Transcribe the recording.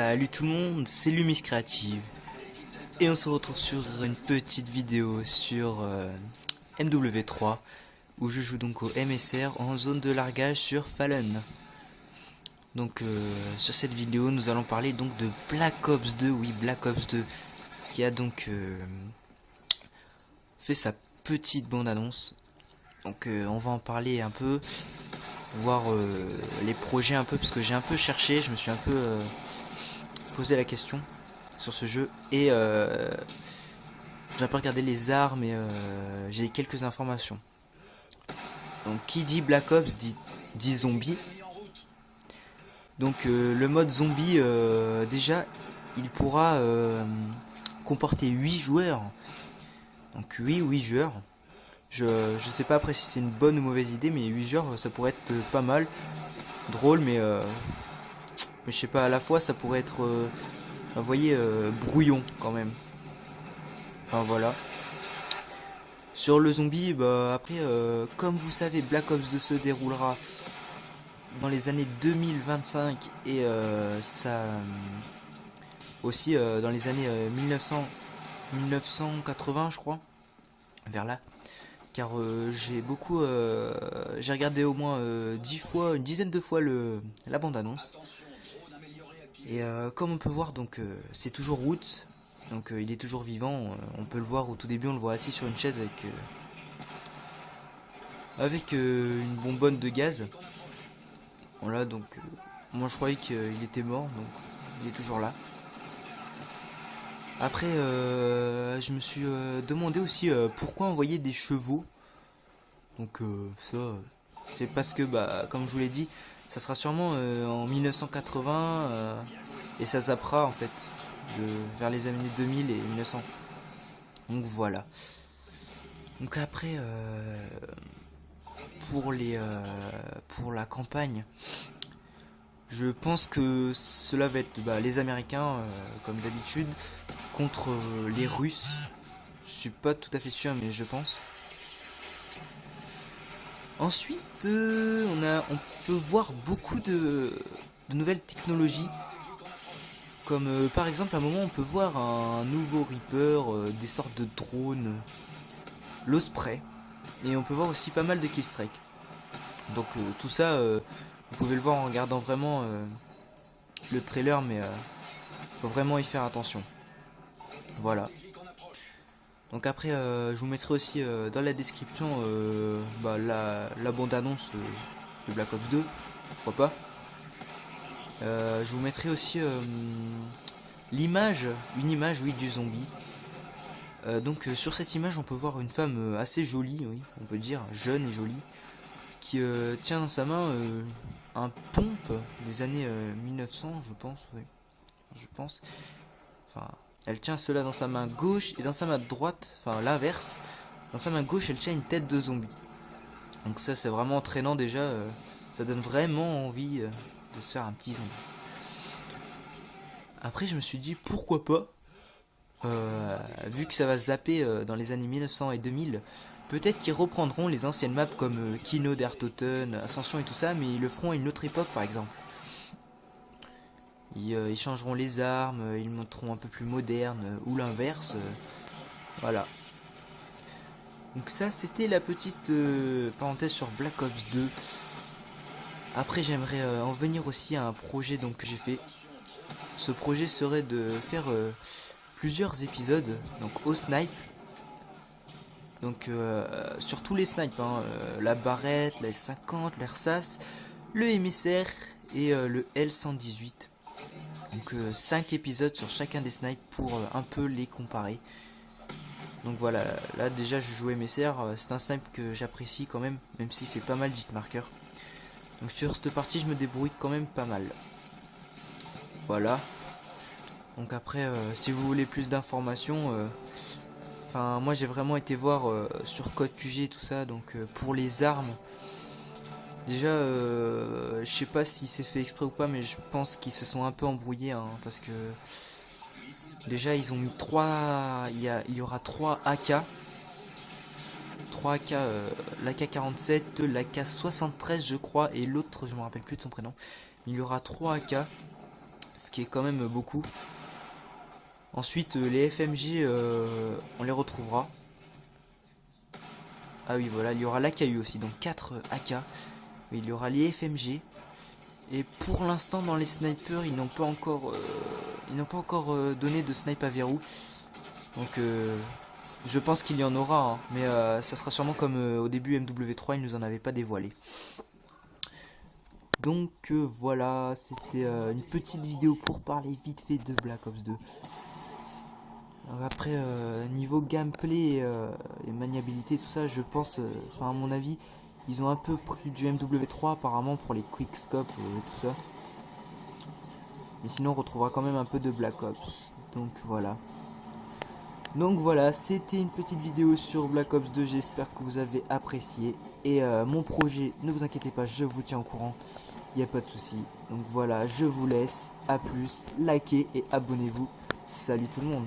Salut tout le monde, c'est Lumis Creative et on se retrouve sur une petite vidéo sur MW3 où je joue donc au MSR en zone de largage sur Fallen. Donc sur cette vidéo nous allons parler donc de Black Ops 2, oui Black Ops 2 qui a donc fait sa petite bande annonce. Donc on va en parler un peu, voir les projets un peu parce que j'ai un peu cherché, je me suis un peu poser la question sur ce jeu et j'ai un peu regardé les armes et j'ai quelques informations. Donc qui dit Black Ops dit zombie. Donc le mode zombie déjà il pourra comporter 8 joueurs. Donc 8 joueurs. Je sais pas après si c'est une bonne ou mauvaise idée, mais 8 joueurs ça pourrait être pas mal, drôle, mais je sais pas, à la fois ça pourrait être vous voyez, brouillon quand même. Enfin voilà. Sur le zombie, bah après, comme vous savez, Black Ops 2 se déroulera dans les années 2025 et ça aussi dans les années 1980 je crois, vers là. Car j'ai regardé au moins 10 fois, une dizaine de fois la bande annonce. Et comme on peut voir, donc c'est toujours Woods, donc il est toujours vivant. On peut le voir au tout début, on le voit assis sur une chaise avec une bonbonne de gaz. Voilà, donc moi je croyais qu'il était mort, donc il est toujours là. Après, je me suis demandé aussi pourquoi envoyer des chevaux. Donc ça, c'est parce que, bah, comme je vous l'ai dit, ça sera sûrement en 1980 et ça zappera en fait vers les années 2000 et 1900. Donc voilà. Donc après, pour la campagne, je pense que cela va être les Américains, comme d'habitude, contre les Russes. Je suis pas tout à fait sûr, mais je pense. Ensuite, on peut voir beaucoup de nouvelles technologies. Comme par exemple, à un moment, on peut voir un nouveau Reaper, des sortes de drones, l'Osprey. Et on peut voir aussi pas mal de killstrike. Donc tout ça, vous pouvez le voir en regardant vraiment le trailer, mais faut vraiment y faire attention. Voilà. Donc après, je vous mettrai aussi dans la description la bande-annonce de Black Ops 2, pourquoi pas. Je vous mettrai aussi une image, oui, du zombie. Donc sur cette image, on peut voir une femme assez jolie, oui, on peut dire, jeune et jolie, qui tient dans sa main un pompe des années 1900, je pense, oui, je pense. Enfin, elle tient cela dans sa main gauche et dans sa main droite, enfin l'inverse, dans sa main gauche elle tient une tête de zombie. Donc ça c'est vraiment entraînant déjà, ça donne vraiment envie de se faire un petit zombie. Après je me suis dit pourquoi pas, vu que ça va zapper dans les années 1900 et 2000, peut-être qu'ils reprendront les anciennes maps comme Kino der Toten, Ascension et tout ça, mais ils le feront à une autre époque par exemple. Ils changeront les armes, ils montreront un peu plus moderne ou l'inverse. Voilà. Donc ça c'était la petite parenthèse sur Black Ops 2. Après j'aimerais en venir aussi à un projet donc, que j'ai fait. Ce projet serait de faire plusieurs épisodes donc au snipe. Donc sur tous les snipes, hein, la barrette, la S50, l'Ersas, le MSR et le L118. Donc 5 épisodes sur chacun des snipes pour un peu les comparer. Donc voilà, là déjà je joue MSR, c'est un snipe que j'apprécie quand même s'il fait pas mal d'hitmarker. Donc sur cette partie je me débrouille quand même pas mal. Voilà. Donc après si vous voulez plus d'informations, enfin moi j'ai vraiment été voir sur Code QG tout ça, donc pour les armes. Déjà, je sais pas si c'est fait exprès ou pas, mais je pense qu'ils se sont un peu embrouillés, hein, parce que déjà ils ont mis 3, il y aura 3 AK, 3 AK, l'AK-47, l'AK-73 je crois, et l'autre je me rappelle plus de son prénom. Il y aura 3 AK ce qui est quand même beaucoup. Ensuite, les FMG, on les retrouvera. Ah oui, voilà, il y aura l'AKU aussi, donc 4 AK. Il y aura les FMG. Et pour l'instant, dans les snipers, ils n'ont pas encore, donné de snipe à verrou. Donc, je pense qu'il y en aura, hein, mais ça sera sûrement comme au début MW3, ils nous en avaient pas dévoilé. Donc voilà, c'était une petite vidéo pour parler vite fait de Black Ops 2. Alors après, niveau gameplay et maniabilité, tout ça, je pense, enfin à mon avis, ils ont un peu pris du MW3 apparemment pour les quickscope et tout ça. Mais sinon, on retrouvera quand même un peu de Black Ops. Donc voilà. Donc voilà, c'était une petite vidéo sur Black Ops 2, j'espère que vous avez apprécié. Et mon projet, ne vous inquiétez pas, je vous tiens au courant, il n'y a pas de souci. Donc voilà, je vous laisse, à plus, likez et abonnez-vous. Salut tout le monde.